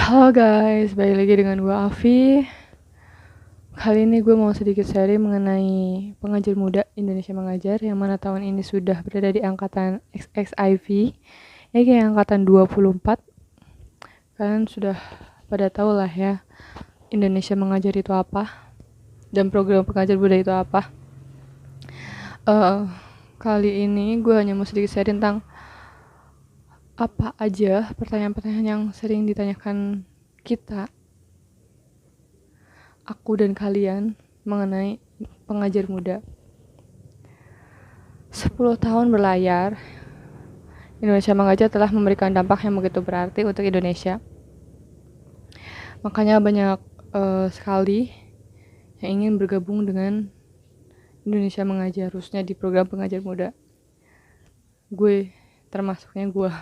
Halo guys, balik lagi dengan gue Afi. Kali ini gue mau sedikit sharing mengenai pengajar muda Indonesia Mengajar yang mana tahun ini sudah berada di angkatan XXIV, ya kayak angkatan 24. Kalian sudah pada tahu lah ya Indonesia Mengajar itu apa dan program pengajar muda itu apa. Kali ini gue hanya mau sedikit sharing tentang apa aja pertanyaan-pertanyaan yang sering ditanyakan aku dan kalian mengenai pengajar muda. 10 tahun berlayar, Indonesia Mengajar telah memberikan dampak yang begitu berarti untuk Indonesia. Makanya banyak sekali yang ingin bergabung dengan Indonesia Mengajar, khususnya di program pengajar muda. Gue termasuknya gue.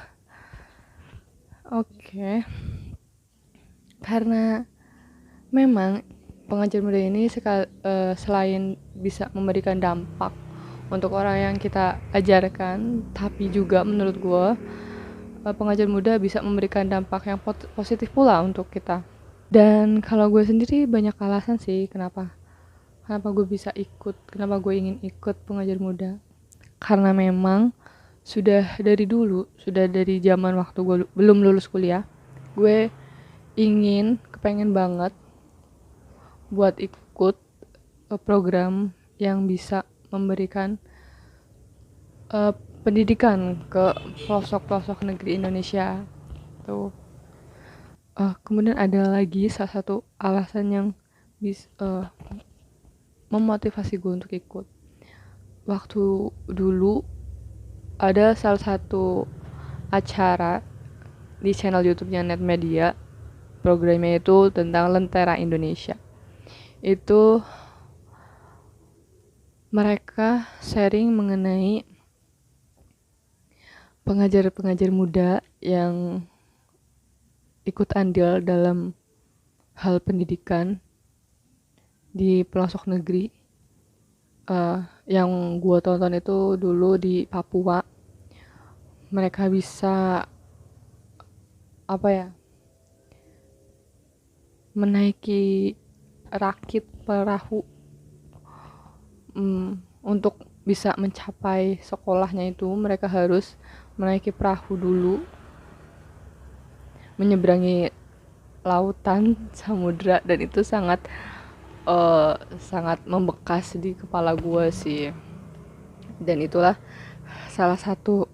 Oke. Karena memang pengajar muda ini selain bisa memberikan dampak untuk orang yang kita ajarkan, tapi juga menurut gue pengajar muda bisa memberikan dampak yang positif pula untuk kita. Dan kalau gue sendiri banyak alasan sih kenapa gue bisa ikut, kenapa gue ingin ikut pengajar muda. Karena memang sudah dari dulu, sudah dari zaman waktu gue belum lulus kuliah, gue kepengen banget buat ikut program yang bisa memberikan pendidikan ke pelosok-pelosok negeri Indonesia tuh. Kemudian ada lagi salah satu alasan yang memotivasi gue untuk ikut. Waktu dulu ada salah satu acara di channel YouTube-nya Net Media, programnya itu tentang Lentera Indonesia. Itu mereka sharing mengenai pengajar-pengajar muda yang ikut andil dalam hal pendidikan di pelosok negeri. Yang gue tonton itu dulu di Papua. Mereka bisa menaiki rakit perahu untuk bisa mencapai sekolahnya itu mereka harus menaiki perahu dulu, menyeberangi lautan, samudra, dan itu sangat membekas di kepala gue sih. Dan itulah salah satu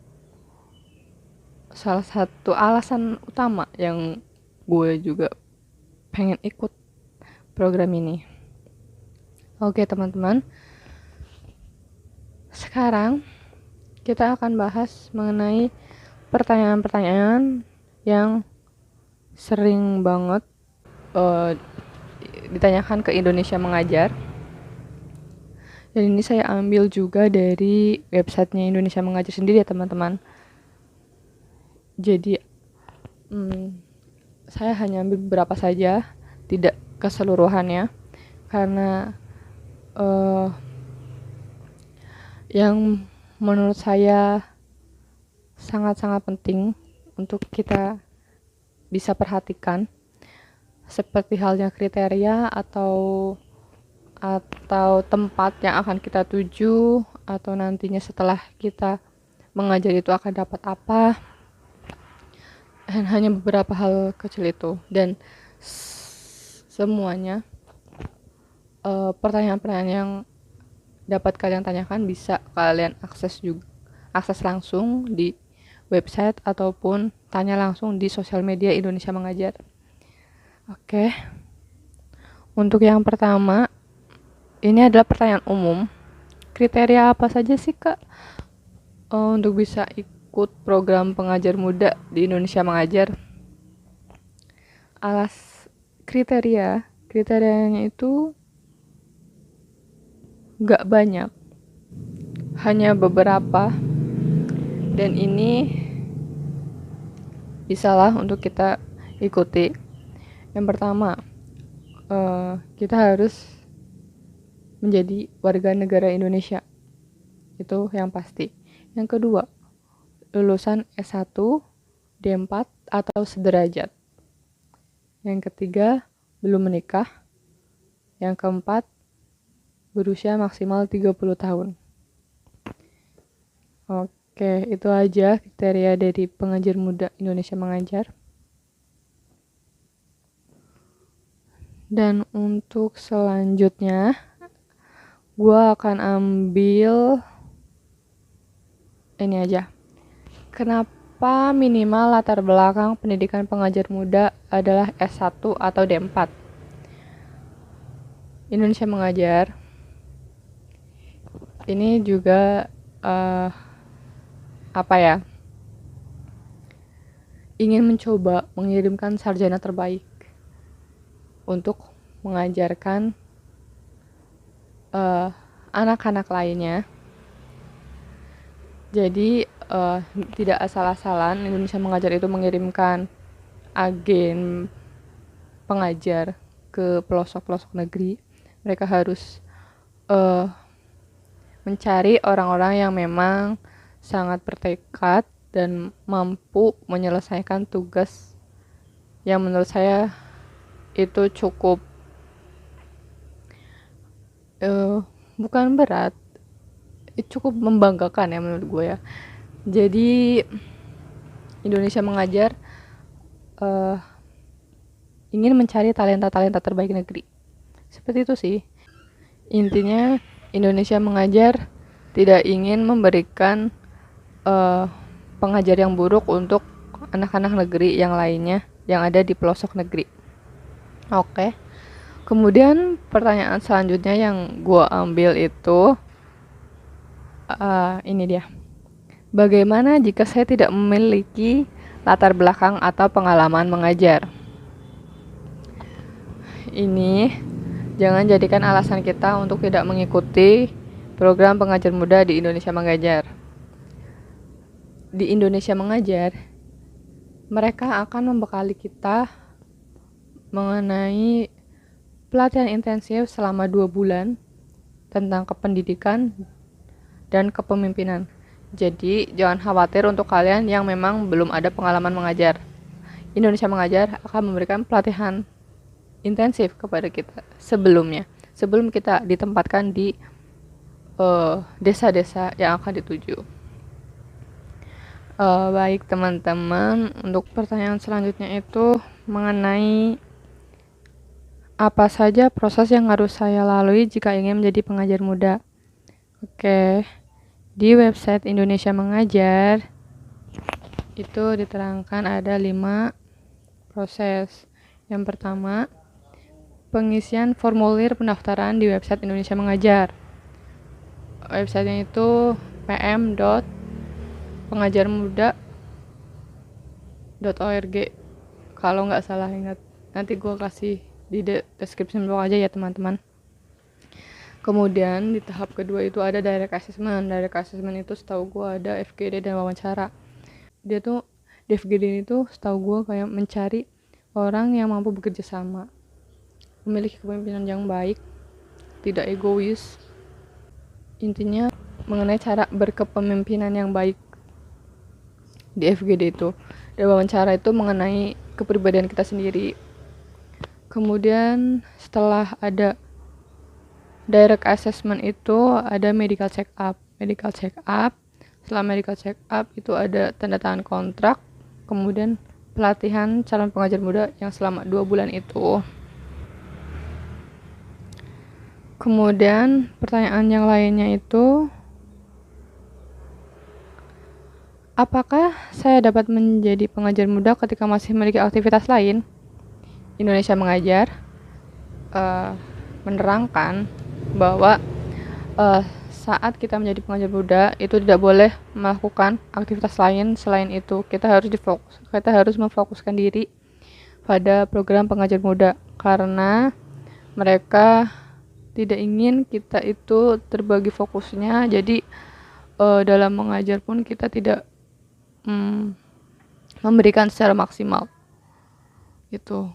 alasan utama yang gue juga pengen ikut program ini. Oke teman-teman, sekarang kita akan bahas mengenai pertanyaan-pertanyaan yang sering banget ditanyakan ke Indonesia Mengajar. Dan ini saya ambil juga dari websitenya Indonesia Mengajar sendiri ya teman-teman. Jadi saya hanya ambil beberapa saja, tidak keseluruhannya, karena yang menurut saya sangat-sangat penting untuk kita bisa perhatikan, seperti halnya kriteria atau tempat yang akan kita tuju, atau nantinya setelah kita mengajar itu akan dapat apa. Dan hanya beberapa hal kecil itu, dan semuanya pertanyaan-pertanyaan yang dapat kalian tanyakan bisa kalian akses langsung di website ataupun tanya langsung di sosial media Indonesia Mengajar. Oke. Untuk yang pertama, ini adalah pertanyaan umum. Kriteria apa saja sih Kak untuk bisa ikut program pengajar muda di Indonesia Mengajar? Kriterianya itu gak banyak, hanya beberapa, dan ini bisalah untuk kita ikuti. Yang pertama, kita harus menjadi warga negara Indonesia, itu yang pasti. Yang kedua, lulusan S1, D4 atau sederajat. Yang ketiga, belum menikah. Yang keempat, berusia maksimal 30 tahun. Oke, itu aja kriteria dari pengajar muda Indonesia Mengajar. Dan untuk selanjutnya, gue akan ambil ini aja. Kenapa minimal latar belakang pendidikan pengajar muda adalah S1 atau D4? Indonesia Mengajar ini juga ingin mencoba mengirimkan sarjana terbaik untuk mengajarkan anak-anak lainnya. Jadi tidak asal-asalan Indonesia Mengajar itu mengirimkan agen pengajar ke pelosok-pelosok negeri. Mereka harus mencari orang-orang yang memang sangat bertekad dan mampu menyelesaikan tugas yang menurut saya itu cukup bukan berat, cukup membanggakan ya menurut gue ya. Jadi Indonesia Mengajar ingin mencari talenta-talenta terbaik negeri. Seperti itu sih. Intinya Indonesia Mengajar tidak ingin memberikan pengajar yang buruk untuk anak-anak negeri yang lainnya yang ada di pelosok negeri. Oke. Kemudian pertanyaan selanjutnya yang gue ambil itu ini dia. Bagaimana jika saya tidak memiliki latar belakang atau pengalaman mengajar? Ini jangan jadikan alasan kita untuk tidak mengikuti program pengajar muda di Indonesia Mengajar. Di Indonesia Mengajar, mereka akan membekali kita mengenai pelatihan intensif selama 2 bulan tentang kependidikan dan kepemimpinan. Jadi jangan khawatir untuk kalian yang memang belum ada pengalaman mengajar. Indonesia Mengajar akan memberikan pelatihan intensif kepada kita sebelum kita ditempatkan di desa-desa yang akan dituju. Baik teman-teman, untuk pertanyaan selanjutnya itu mengenai apa saja proses yang harus saya lalui jika ingin menjadi pengajar muda. Oke, di website Indonesia Mengajar itu diterangkan ada 5 proses. Yang pertama, pengisian formulir pendaftaran di website Indonesia Mengajar. Websitenya itu pm.pengajarmuda.org kalau nggak salah ingat. Nanti gue kasih di description box aja ya teman-teman. Kemudian di tahap kedua itu ada direct assessment. Direct assessment itu setahu gue ada FGD dan wawancara. Dia tuh di FGD ini tuh setahu gue kayak mencari orang yang mampu bekerja sama, memiliki kepemimpinan yang baik, tidak egois. Intinya mengenai cara berkepemimpinan yang baik di FGD itu. Dan wawancara itu mengenai kepribadian kita sendiri. Kemudian setelah ada direct assessment itu ada medical check up. Setelah medical check up itu ada tanda tangan kontrak. Kemudian pelatihan calon pengajar muda yang selama 2 bulan itu. Kemudian pertanyaan yang lainnya itu, apakah saya dapat menjadi pengajar muda ketika masih memiliki aktivitas lain? Indonesia Mengajar menerangkan bahwa saat kita menjadi pengajar muda itu tidak boleh melakukan aktivitas lain selain itu. Kita harus memfokuskan diri pada program pengajar muda karena mereka tidak ingin kita itu terbagi fokusnya. Jadi dalam mengajar pun kita tidak memberikan secara maksimal gitu.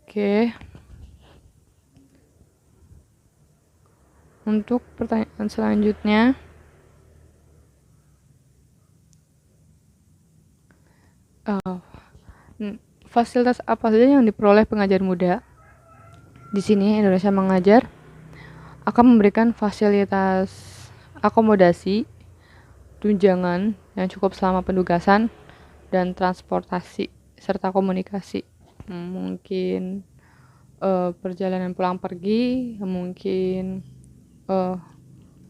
Oke. Untuk pertanyaan selanjutnya, Fasilitas apa saja yang diperoleh pengajar muda? Di sini Indonesia Mengajar akan memberikan fasilitas akomodasi, tunjangan yang cukup selama penugasan, dan transportasi serta komunikasi. Mungkin perjalanan pulang pergi, mungkin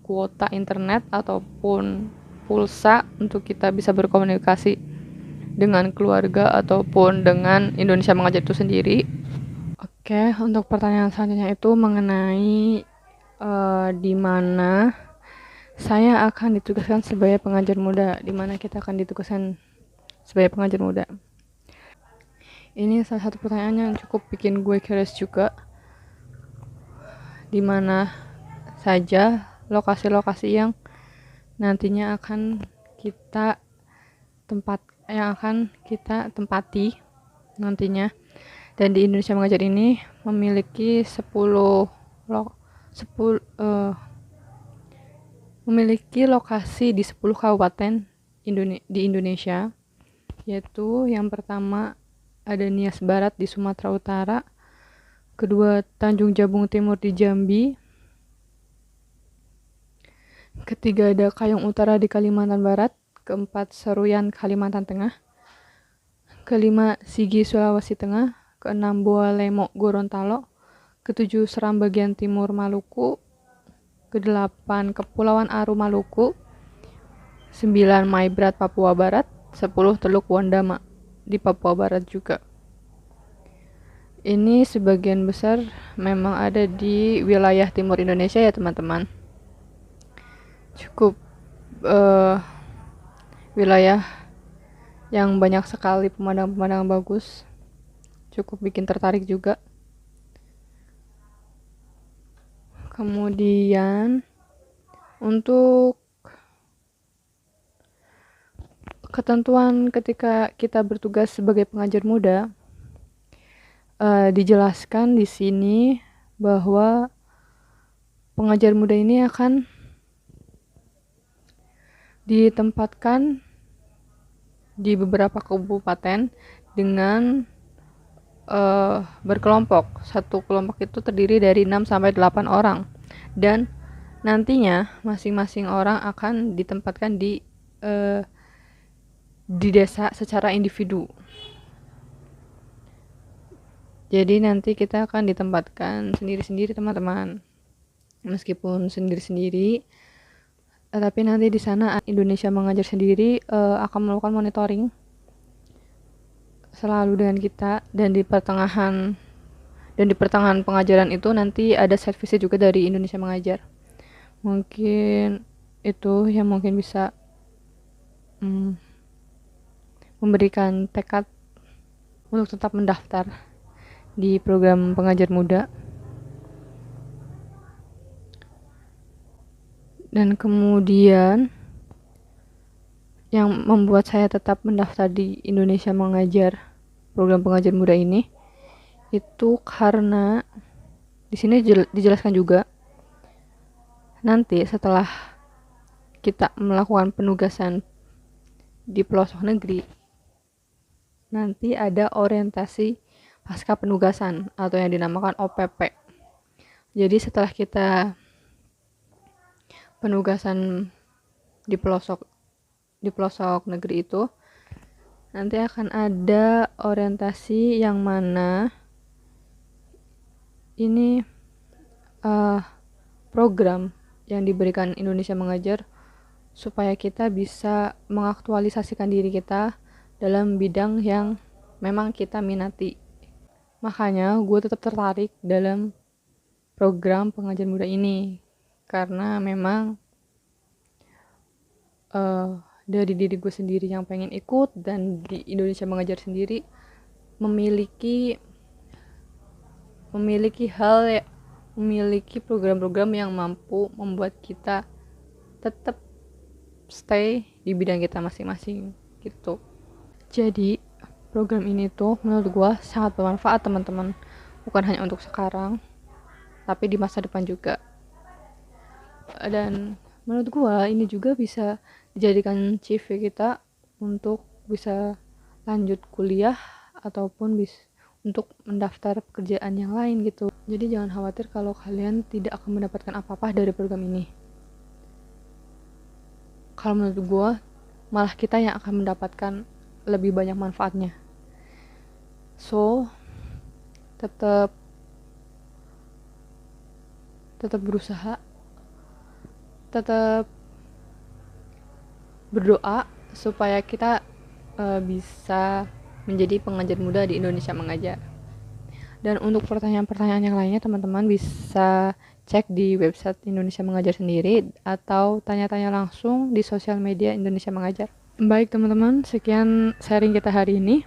kuota internet ataupun pulsa untuk kita bisa berkomunikasi dengan keluarga ataupun dengan Indonesia Mengajar itu sendiri. Oke, untuk pertanyaan selanjutnya itu mengenai di mana saya akan ditugaskan sebagai pengajar muda, di mana kita akan ditugaskan sebagai pengajar muda. Ini salah satu pertanyaan yang cukup bikin gue curious juga. Di mana saja lokasi-lokasi yang nantinya akan kita tempati nantinya. Dan di Indonesia Mengajar ini memiliki memiliki lokasi di 10 kabupaten di Indonesia, yaitu yang pertama ada Nias Barat di Sumatera Utara, kedua Tanjung Jabung Timur di Jambi, ketiga ada Kayong Utara di Kalimantan Barat, keempat Seruyan Kalimantan Tengah, kelima Sigi Sulawesi Tengah, keenam Boa-Lemok Gorontalo, ketujuh Seram bagian timur Maluku, kedelapan Kepulauan Aru Maluku, 9 Maibrat Papua Barat, 10 Teluk Wondama di Papua Barat juga. Ini sebagian besar memang ada di wilayah timur Indonesia ya teman-teman. Cukup wilayah yang banyak sekali pemandangan-pemandangan bagus, cukup bikin tertarik juga. Kemudian untuk ketentuan ketika kita bertugas sebagai pengajar muda, dijelaskan di sini bahwa pengajar muda ini akan ditempatkan di beberapa kabupaten dengan berkelompok. Satu kelompok itu terdiri dari 6 sampai 8 orang. Dan nantinya masing-masing orang akan ditempatkan di desa secara individu. Jadi nanti kita akan ditempatkan sendiri-sendiri teman-teman. Meskipun sendiri-sendiri, tapi nanti di sana Indonesia Mengajar sendiri akan melakukan monitoring selalu dengan kita, dan di pertengahan pengajaran itu nanti ada site visit juga dari Indonesia Mengajar. Mungkin itu yang mungkin bisa memberikan tekad untuk tetap mendaftar di program pengajar muda. Dan kemudian yang membuat saya tetap mendaftar di Indonesia Mengajar, program pengajar muda ini, itu karena di sini dijelaskan juga nanti setelah kita melakukan penugasan di pelosok negeri, nanti ada orientasi pasca penugasan atau yang dinamakan OPP. Jadi setelah kita penugasan di pelosok negeri itu, nanti akan ada orientasi yang mana ini program yang diberikan Indonesia Mengajar supaya kita bisa mengaktualisasikan diri kita dalam bidang yang memang kita minati. Makanya gue tetap tertarik dalam program pengajar muda ini, karena memang dari diri gue sendiri yang pengen ikut, dan di Indonesia Mengajar sendiri memiliki program-program yang mampu membuat kita tetap stay di bidang kita masing-masing gitu. Jadi program ini tuh menurut gue sangat bermanfaat teman-teman, bukan hanya untuk sekarang tapi di masa depan juga. Dan menurut gue ini juga bisa dijadikan CV kita untuk bisa lanjut kuliah ataupun untuk mendaftar pekerjaan yang lain gitu. Jadi jangan khawatir kalau kalian tidak akan mendapatkan apa-apa dari program ini. Kalau menurut gue, malah kita yang akan mendapatkan lebih banyak manfaatnya. So, tetap berusaha, tetap berdoa supaya kita bisa menjadi pengajar muda di Indonesia Mengajar. Dan untuk pertanyaan-pertanyaan yang lainnya, teman-teman bisa cek di website Indonesia Mengajar sendiri atau tanya-tanya langsung di sosial media Indonesia Mengajar. Baik teman-teman, sekian sharing kita hari ini.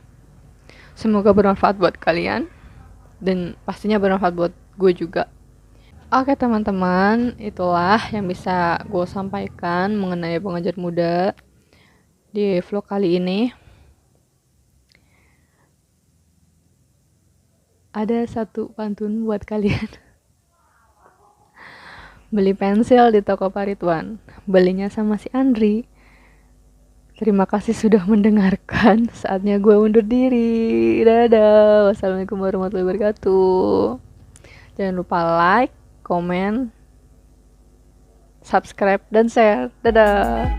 Semoga bermanfaat buat kalian dan pastinya bermanfaat buat gue juga. Oke teman-teman, itulah yang bisa gue sampaikan mengenai pengajar muda di vlog kali ini. Ada satu pantun buat kalian. Beli pensil di toko Paritwan, belinya sama si Andri. Terima kasih sudah mendengarkan. Saatnya gue undur diri. Dadah. Wassalamualaikum warahmatullahi wabarakatuh. Jangan lupa like, komen, subscribe, dan share. Dadah.